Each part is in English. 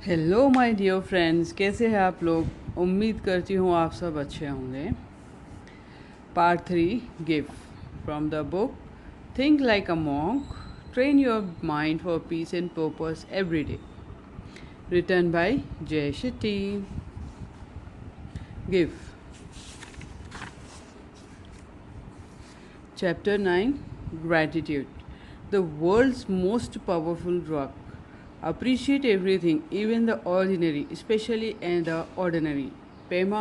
Hello my dear friends, कैसे हैं आप लोग। उम्मीद करती हूँ आप सब अच्छे होंगे। Part 3, give from the book think like a monk, train your mind for peace and purpose every day, written by Jay Shetty. Give. Chapter 9, Gratitude, the world's most powerful drug. Appreciate everything, even the ordinary, especially in the ordinary. Pema.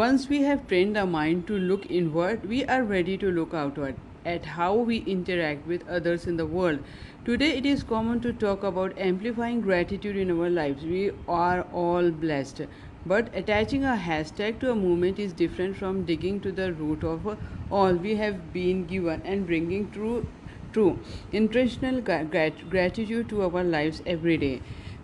Once we have trained our mind to look inward, we are ready to look outward at how we interact with others in the world. Today, it is common to talk about amplifying gratitude in our lives. We are all blessed. But attaching a hashtag to a movement is different from digging to the root of all we have been given and bringing true intentional gratitude to our lives every day.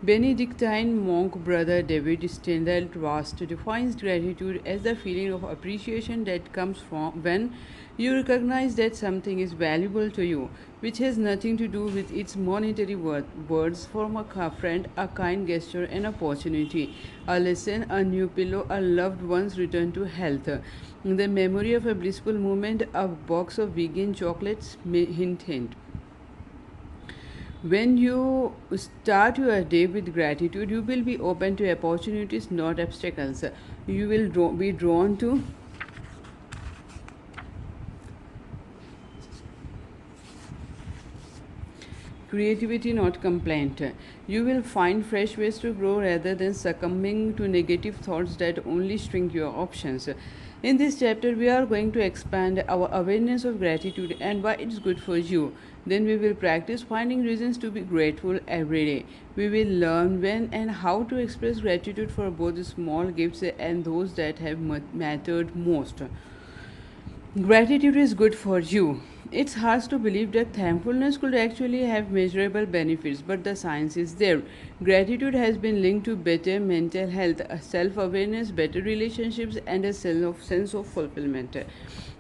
Benedictine monk brother David Stendhal Rast defines gratitude as the feeling of appreciation that comes from when you recognize that something is valuable to you, which has nothing to do with its monetary worth. Words from a friend, a kind gesture, an opportunity, a lesson, a new pillow, a loved one's return to health. The memory of a blissful moment, a box of vegan chocolates, hint, hint. When you start your day with gratitude, you will be open to opportunities, not obstacles. You will be drawn to creativity, not complaint. You will find fresh ways to grow rather than succumbing to negative thoughts that only shrink your options. In this chapter, we are going to expand our awareness of gratitude and why it's good for you. Then we will practice finding reasons to be grateful every day. We will learn when and how to express gratitude for both small gifts and those that have mattered most. Gratitude is good for you. It's hard to believe that thankfulness could actually have measurable benefits, but the science is there. Gratitude has been linked to better mental health, self awareness, better relationships, and a sense of fulfillment.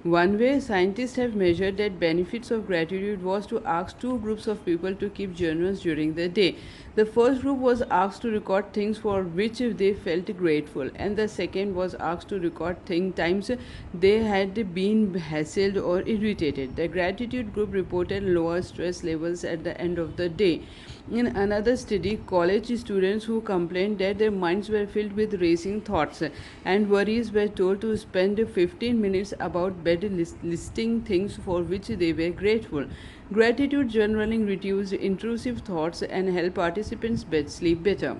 One way scientists have measured that benefits of gratitude was to ask two groups of people to keep journals during the day. The first group was asked to record things for which they felt grateful, and the second was asked to record times they had been hassled or irritated. The gratitude group reported lower stress levels at the end of the day. In another study, college students who complained that their minds were filled with racing thoughts and worries were told to spend 15 minutes about bed listing things for which they were grateful. Gratitude journaling reduced intrusive thoughts and helped participants sleep better.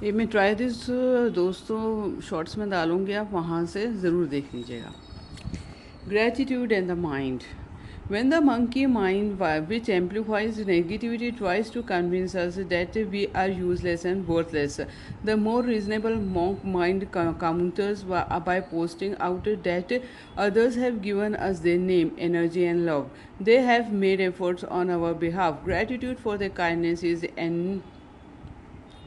ये मैं try this दोस्तों shorts में डालूंगी, आप वहाँ से ज़रूर देख लीजिएगा. Gratitude and the mind. When the monkey mind, which amplifies negativity, tries to convince us that we are useless and worthless, the more reasonable monk mind counters by posting out that others have given us their name, energy, and love. They have made efforts on our behalf. Gratitude for their kindness is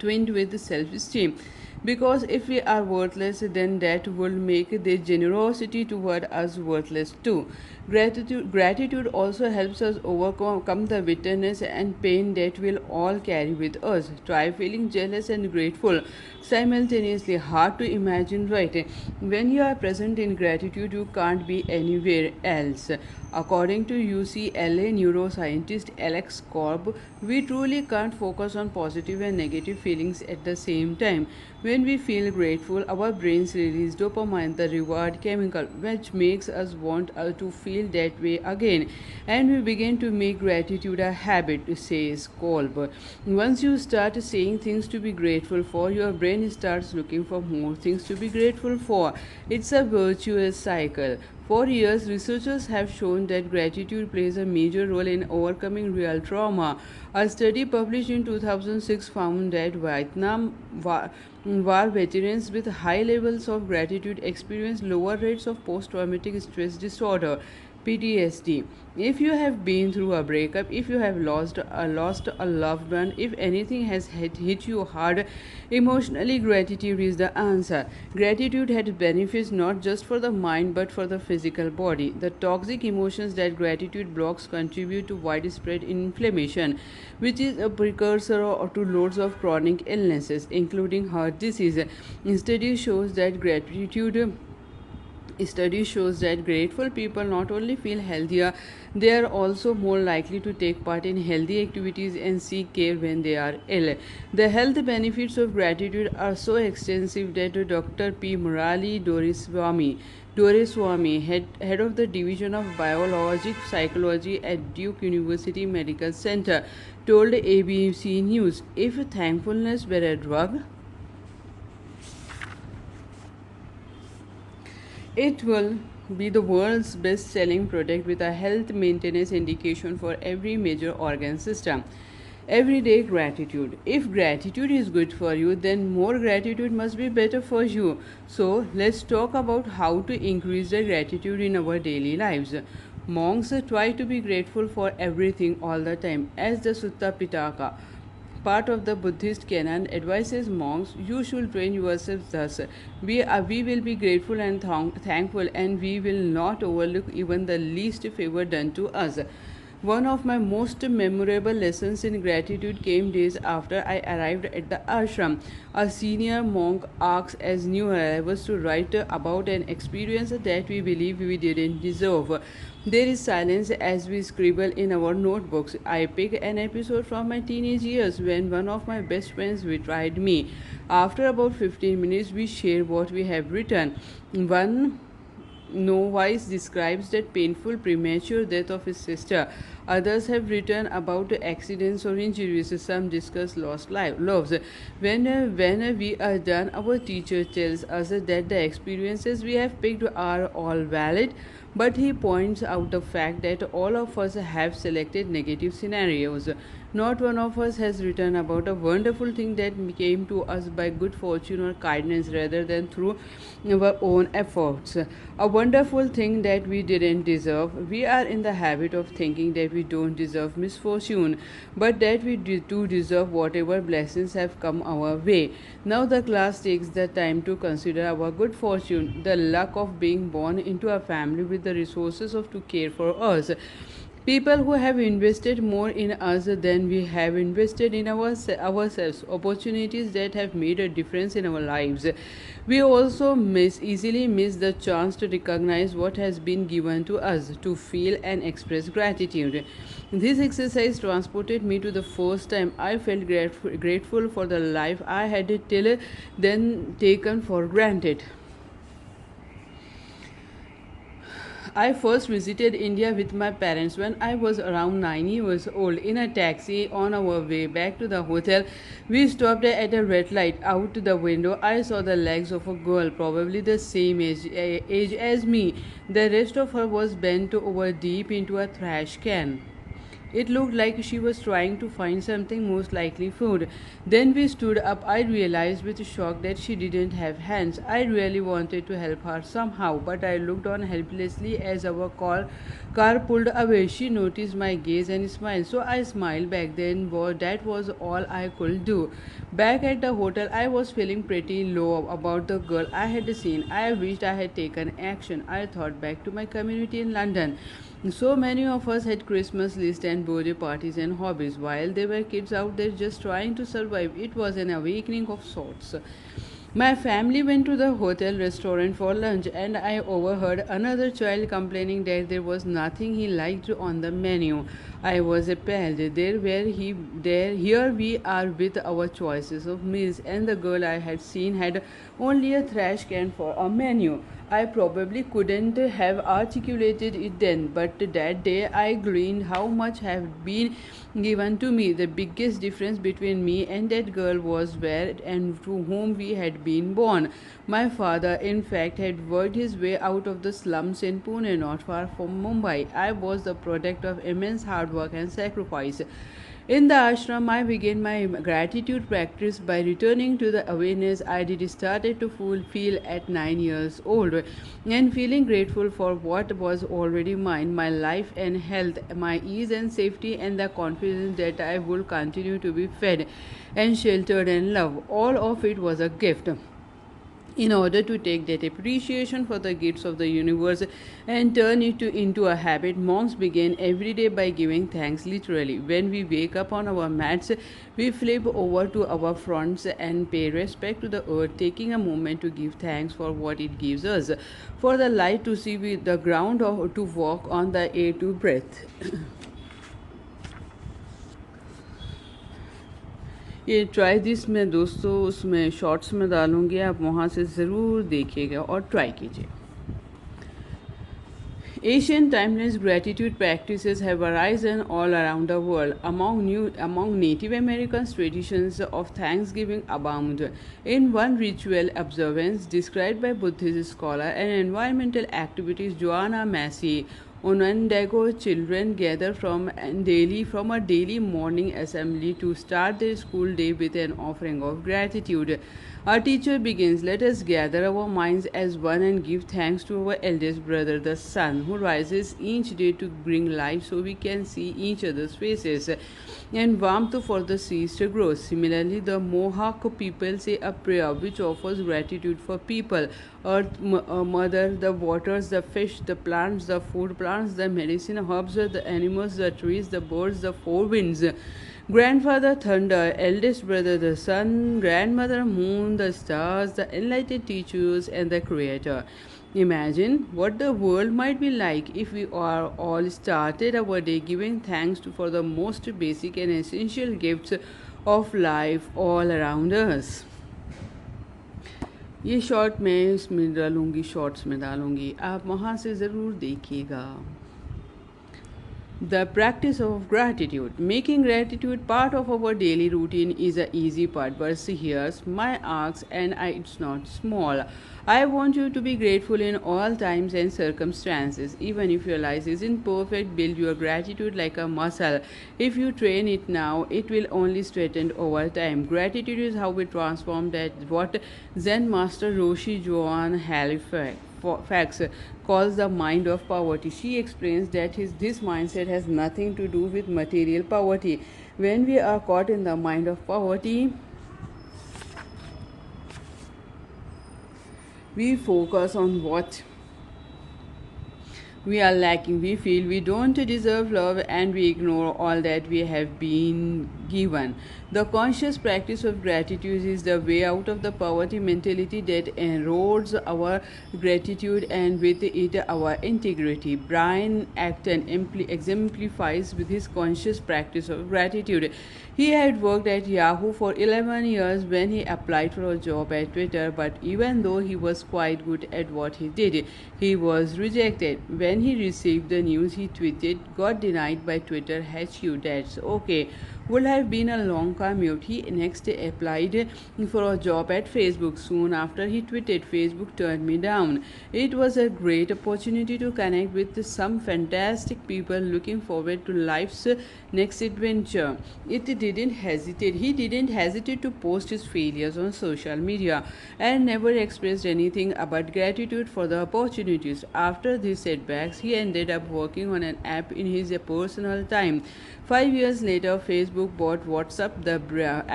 twinned with self-esteem, because if we are worthless, then that will make their generosity toward us worthless too. Gratitude also helps us overcome the bitterness and pain that we'll all carry with us. Try feeling jealous and grateful simultaneously. Hard to imagine, right? When you are present in gratitude, you can't be anywhere else. According to UCLA neuroscientist Alex Korb, we truly can't focus on positive and negative feelings at the same time. When we feel grateful, our brains release dopamine, the reward chemical, which makes us want to feel that way again. And we begin to make gratitude a habit, says Kolb. Once you start saying things to be grateful for, your brain starts looking for more things to be grateful for. It's a virtuous cycle. For years, researchers have shown that gratitude plays a major role in overcoming real trauma. A study published in 2006 found that Vietnam War veterans with high levels of gratitude experienced lower rates of post traumatic stress disorder. PTSD. If you have been through a breakup, if you have lost a loved one, if anything has hit you hard emotionally, gratitude is the answer. Gratitude has benefits not just for the mind but for the physical body. The toxic emotions that gratitude blocks contribute to widespread inflammation, which is a precursor to loads of chronic illnesses, including heart disease. Study shows that gratitude Study shows that grateful people not only feel healthier, they are also more likely to take part in healthy activities and seek care when they are ill. The health benefits of gratitude are so extensive that Dr. P. Murali Doreswamy, head of the Division of Biologic Psychology at Duke University Medical Center, told ABC News, if thankfulness were a drug, it will be the world's best selling product with a health maintenance indication for every major organ system. Everyday gratitude. If gratitude is good for you, then more gratitude must be better for you. So, let's talk about how to increase the gratitude in our daily lives. Monks try to be grateful for everything all the time, as the Sutta Pitaka, part of the Buddhist canon, advises monks, you should train yourselves thus. We will be grateful and thankful, and we will not overlook even the least favor done to us. One of my most memorable lessons in gratitude came days after I arrived at the ashram. A senior monk asked as new arrivals to write about an experience that we believe we didn't deserve. There is silence as we scribble in our notebooks. I pick an episode from my teenage years when one of my best friends betrayed me. After about 15 minutes, we share what we have written. One novice describes that painful premature death of his sister. Others have written about accidents or injuries. Some discuss lost loves. When we are done, our teacher tells us that the experiences we have picked are all valid, but he points out the fact that all of us have selected negative scenarios. Not one of us has written about a wonderful thing that came to us by good fortune or kindness rather than through our own efforts. A wonderful thing that we didn't deserve. We are in the habit of thinking that we don't deserve misfortune, but that we do deserve whatever blessings have come our way. Now the class takes the time to consider our good fortune, the luck of being born into a family with the resources to care for us. People who have invested more in us than we have invested in ourselves, opportunities that have made a difference in our lives. We also easily miss the chance to recognize what has been given to us, to feel and express gratitude. This exercise transported me to the first time I felt grateful for the life I had till then taken for granted. I first visited India with my parents when I was around 9 years old. In a taxi on our way back to the hotel, we stopped at a red light. Out the window, I saw the legs of a girl, probably the same age as me. The rest of her was bent over deep into a trash can. It looked like she was trying to find something, most likely food. Then we stood up. I realized with shock that she didn't have hands. I really wanted to help her somehow, but I looked on helplessly as our car pulled away. She noticed my gaze and smiled, so I smiled back. Then that was all I could do. Back at the hotel, I was feeling pretty low about the girl I had seen. I wished I had taken action. I thought back to my community in London. So many of us had Christmas lists and birthday parties and hobbies. While there were kids out there just trying to survive, it was an awakening of sorts. My family went to the hotel restaurant for lunch, and I overheard another child complaining that there was nothing he liked on the menu. I was appalled. Here we are with our choices of meals, and the girl I had seen had only a trash can for a menu. I probably couldn't have articulated it then, but that day I gleaned how much had been given to me. The biggest difference between me and that girl was where and to whom we had been born. My father, in fact, had worked his way out of the slums in Pune, not far from Mumbai. I was the product of immense hard work and sacrifice. In the ashram, I began my gratitude practice by returning to the awareness I did started to feel at 9 years old and feeling grateful for what was already mine, my life and health, my ease and safety, and the confidence that I would continue to be fed and sheltered and loved. All of it was a gift. In order to take that appreciation for the gifts of the universe and turn it into a habit, monks begin every day by giving thanks literally. When we wake up on our mats, we flip over to our fronts and pay respect to the earth, taking a moment to give thanks for what it gives us, for the light to see, with the ground to walk on, the air to breathe. ये try this मैं दोस्तों उसमें shorts में डालूंगी, आप वहाँ से ज़रूर देखिएगा और ट्राई कीजिए. Ancient timeless gratitude practices have arisen all around the world. Among Native Americans, traditions of Thanksgiving abound. In one ritual observance described by Buddhist scholar and environmental activist Joanna Massey, Onondaga children gather from a daily morning assembly to start their school day with an offering of gratitude. Our teacher begins, "Let us gather our minds as one and give thanks to our eldest brother, the sun, who rises each day to bring life so we can see each other's faces and warmth for the seeds to grow." Similarly, the Mohawk people say a prayer which offers gratitude for people, earth, mother, the waters, the fish, the plants, the food plants, the medicine herbs, the animals, the trees, the birds, the four winds, grandfather thunder, eldest brother the sun, grandmother moon, the stars, the enlightened teachers, and the creator. Imagine what the world might be like if we are all started our day giving thanks for the most basic and essential gifts of life all around us. ये short मैं इसमें डालूंगी, shorts में डालूंगी, आप वहाँ से ज़रूर देखिएगा. The practice of gratitude. Making gratitude part of our daily routine is an easy part, but here's my ask, and it's not small. I want you to be grateful in all times and circumstances. Even if your life isn't perfect, build your gratitude like a muscle. If you train it now, it will only strengthen over time. Gratitude is how we transform that what Zen master Roshi Joan Halifax calls the mind of poverty. She explains that this mindset has nothing to do with material poverty. When we are caught in the mind of poverty, we focus on what we are lacking. We feel we don't deserve love and we ignore all that we have been given. The conscious practice of gratitude is the way out of the poverty mentality that erodes our gratitude and with it our integrity. Brian Acton exemplifies with his conscious practice of gratitude. He had worked at Yahoo for 11 years when he applied for a job at Twitter, but even though he was quite good at what he did, he was rejected. When he received the news, he tweeted, "Got denied by Twitter HQ, that's okay." Would have been a long commute. He next applied for a job at Facebook. Soon after, he tweeted, "Facebook turned me down." It was a great opportunity to connect with some fantastic people looking forward to life's next adventure. He didn't hesitate to post his failures on social media and never expressed anything about gratitude for the opportunities. After these setbacks, he ended up working on an app in his personal time. 5 years later, Facebook bought WhatsApp, the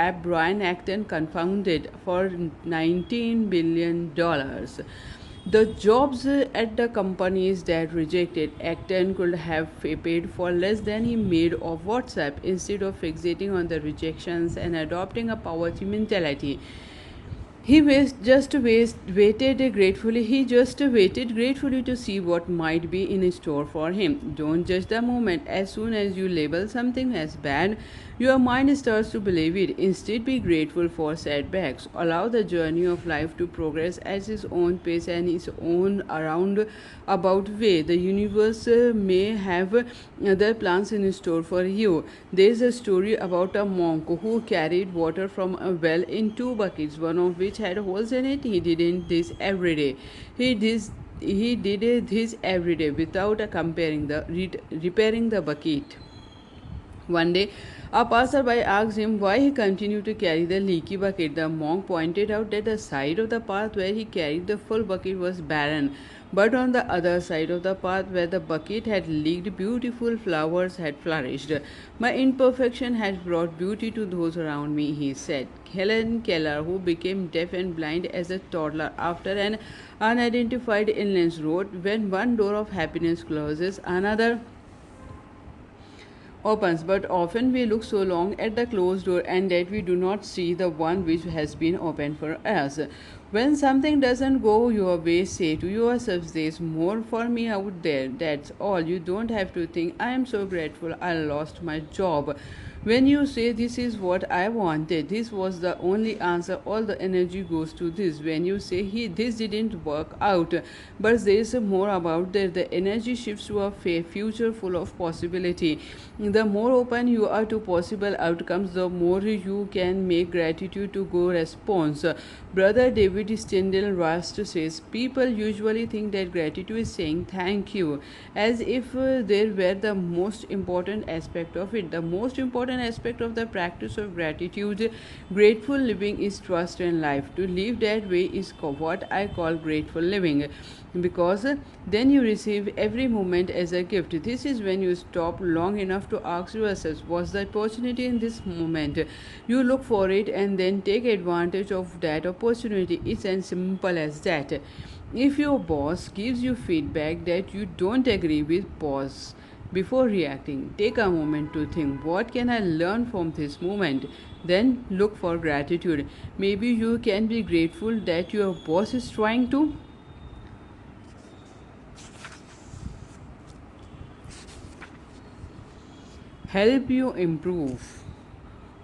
app Brian Acton confounded for $19 billion. The jobs at the companies that rejected Acton could have paid for less than he made of WhatsApp. Instead of fixating on the rejections and adopting a poverty mentality, he just waited gratefully. He just waited gratefully to see what might be in store for him. Don't judge the moment. As soon as you label something as bad, your mind starts to believe it. Instead, be grateful for setbacks. Allow the journey of life to progress at its own pace and its own about way. The universe may have other plans in store for you. There is a story about a monk who carried water from a well in 2 buckets, one of which had holes in it. He did this every day. He did this every day without repairing the bucket. One day, a passerby asked him why he continued to carry the leaky bucket. The monk pointed out that the side of the path where he carried the full bucket was barren, but on the other side of the path where the bucket had leaked, beautiful flowers had flourished. My imperfection has brought beauty to those around me, he said. Helen Keller, who became deaf and blind as a toddler after an unidentified illness, wrote, "When one door of happiness closes, another opens, but often we look so long at the closed door and that we do not see the one which has been opened for us. When something doesn't go your way, say to yourself, there's more for me out there. That's all. You don't have to think, I am so grateful I lost my job. When you say this is what I wanted, this was the only answer, all the energy goes to this. When you say this didn't work out, but there is more about that, the energy shifts to a future full of possibility. The more open you are to possible outcomes, the more you can make gratitude to go response. Brother David Stendhal Rast says, people usually think that gratitude is saying thank you, as if there were the most important aspect of it. The most important aspect of the practice of gratitude, grateful living, is trust in life. To live that way is what I call grateful living, because then you receive every moment as a gift. This is when you stop long enough to ask yourself, what's the opportunity in this moment? You look for it and then take advantage of that opportunity. It's as simple as that. If your boss gives you feedback that you don't agree with, pause before reacting. Take a moment to think, what can I learn from this moment? Then look for gratitude. Maybe you can be grateful that your boss is trying to help you improve,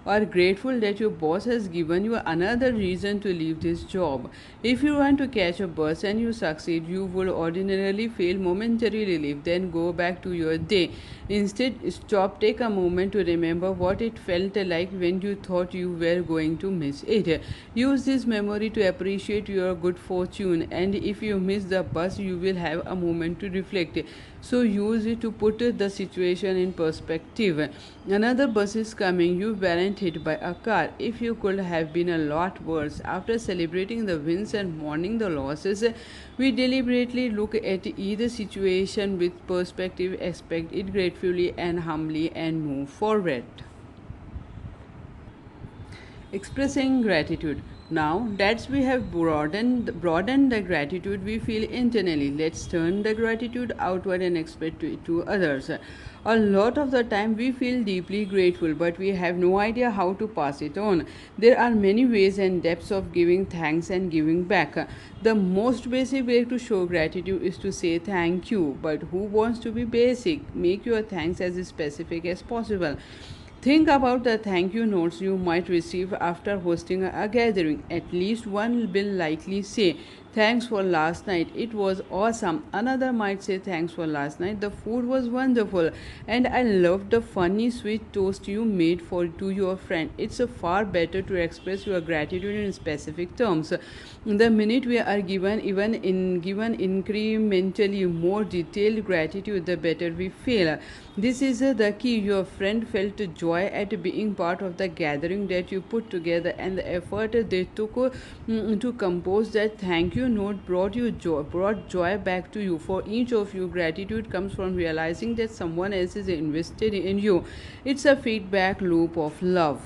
or grateful that your boss has given you another reason to leave this job. If you want to catch a bus and you succeed, you will ordinarily feel momentary relief, then go back to your day. Instead, stop, take a moment to remember what it felt like when you thought you were going to miss it. Use this memory to appreciate your good fortune, and if you miss the bus, you will have a moment to reflect. So use it to put the situation in perspective. Another bus is coming, you weren't hit by a car. If you could have been a lot worse. After celebrating the wins and mourning the losses, we deliberately look at either situation with perspective, expect it gratefully and humbly, and move forward. Expressing gratitude. Now that we have broadened the gratitude we feel internally, let's turn the gratitude outward and express it to others. A lot of the time we feel deeply grateful, but we have no idea how to pass it on. There are many ways and depths of giving thanks and giving back. The most basic way to show gratitude is to say thank you, but who wants to be basic? Make your thanks as specific as possible. Think about the thank you notes you might receive after hosting a gathering. At least one will likely say, "Thanks for last night, it was awesome." Another might say, "Thanks for last night, the food was wonderful, and I loved the funny sweet toast you made to your friend." It's far better to express your gratitude in specific terms. The minute we are given incrementally more detailed gratitude, the better we feel. This is the key. Your friend felt joy at being part of the gathering that you put together, and the effort they took to compose that thank you note brought joy back to you. For each of you, gratitude comes from realizing that someone else is invested in you. It's a feedback loop of love.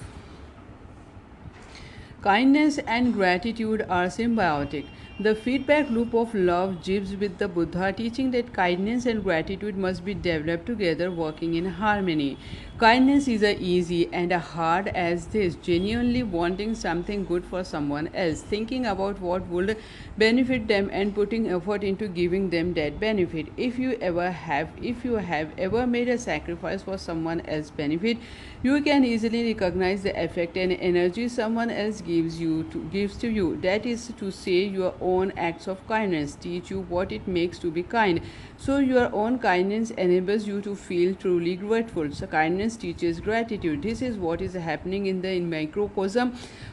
Kindness and gratitude are symbiotic. The feedback loop of love jives with the Buddha teaching that kindness and gratitude must be developed together, working in harmony. Kindness is as easy and as hard as this: genuinely wanting something good for someone else, thinking about what would benefit them and putting effort into giving them that benefit. If you have ever made a sacrifice for someone else's benefit, you can easily recognize the effect and energy someone else gives to you. That is to say, your own acts of kindness teach you what it makes to be kind. So your own kindness enables you to feel truly grateful. So kindness teaches gratitude. This is what is happening in the microcosm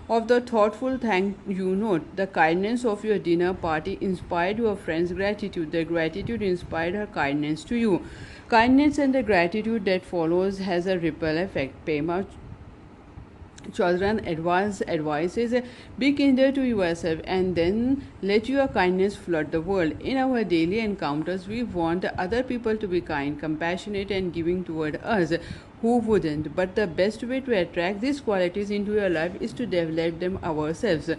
of the thoughtful thank you note. The kindness of your dinner party inspired your friend's gratitude. The gratitude inspired her kindness to you. Kindness and the gratitude that follows has a ripple effect. Pema children advises be kinder to yourself and then let your kindness flood the world. In our daily encounters, we want other people to be kind, compassionate, and giving toward us. Who wouldn't? But the best way to attract these qualities into your life is to develop them ourselves.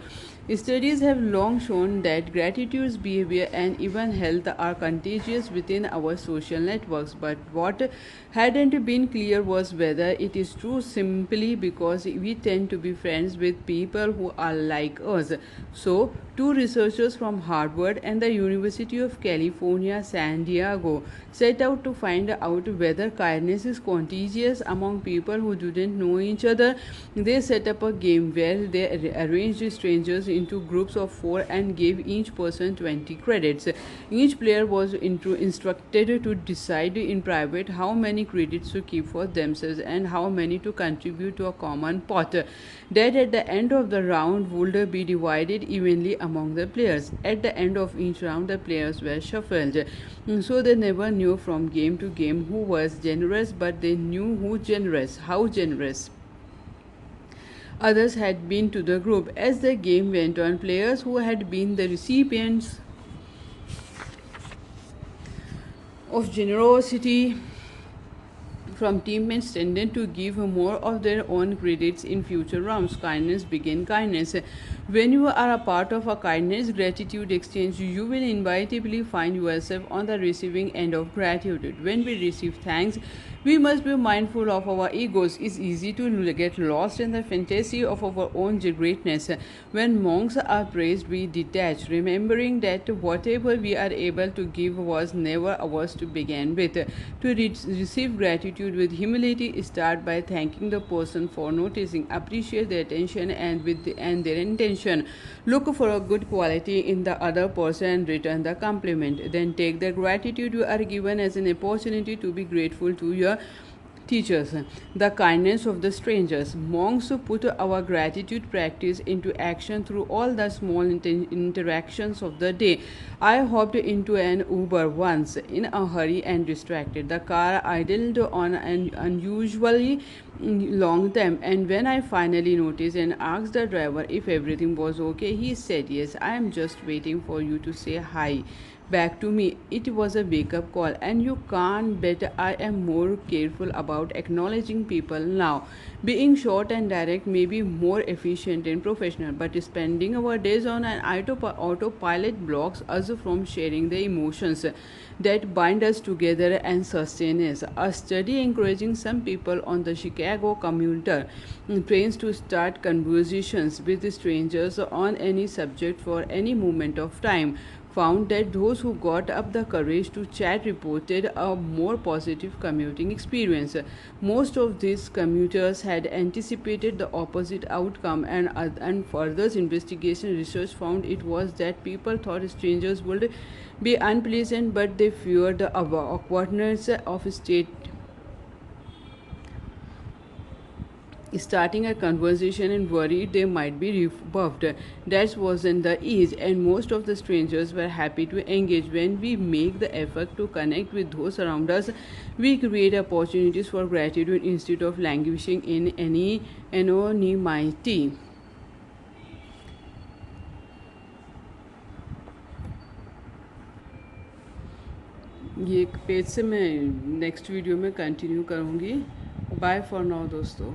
Studies have long shown that gratitude's behavior and even health are contagious within our social networks. But what hadn't been clear was whether it is true simply because we tend to be friends with people who are like us. So, two researchers from Harvard and the University of California, San Diego set out to find out whether kindness is contagious among people who didn't know each other. They set up a game where they arranged strangers into groups of 4 and gave each person 20 credits. Each player was instructed to decide in private how many credits to keep for themselves and how many to contribute to a common pot that at the end of the round would be divided evenly among the players. At the end of each round, the players were shuffled, so they never knew from game to game who was generous, but they knew how generous others had been to the group. As the game went on, players who had been the recipients of generosity from teammates tended to give more of their own credits in future rounds. Kindness begin kindness. When you are a part of a kindness gratitude exchange, you will inevitably find yourself on the receiving end of gratitude. When we receive thanks, we must be mindful of our egos. It's easy to get lost in the fantasy of our own greatness. When monks are praised, we detach, remembering that whatever we are able to give was never ours to begin with. To receive gratitude with humility, start by thanking the person for noticing, appreciate their attention and their intention. Look for a good quality in the other person and return the compliment. Then take the gratitude you are given as an opportunity to be grateful to your teachers. The kindness of the strangers. Monks put our gratitude practice into action through all the small interactions of the day. I hopped into an Uber once in a hurry and distracted. The car idled on an unusually long time, and when I finally noticed and asked the driver if everything was okay, he said, "Yes, I am just waiting for you to say hi back to me." It was a wake up call, and you can't bet I am more careful about acknowledging people now. Being short and direct may be more efficient and professional, but spending our days on an autopilot blocks us from sharing the emotions that bind us together and sustain us. A study encouraging some people on the Chicago commuter trains to start conversations with strangers on any subject for any moment of time found that those who got up the courage to chat reported a more positive commuting experience. Most of these commuters had anticipated the opposite outcome, and further investigation research found it was that people thought strangers would be unpleasant, but they feared the awkwardness of starting a conversation and worried they might be rebuffed. That wasn't the ease, and most of the strangers were happy to engage. When we make the effort to connect with those around us, we create opportunities for gratitude instead of languishing in any anonymity. ये page से मैं next video में continue करूँगी. Bye for now दोस्तों.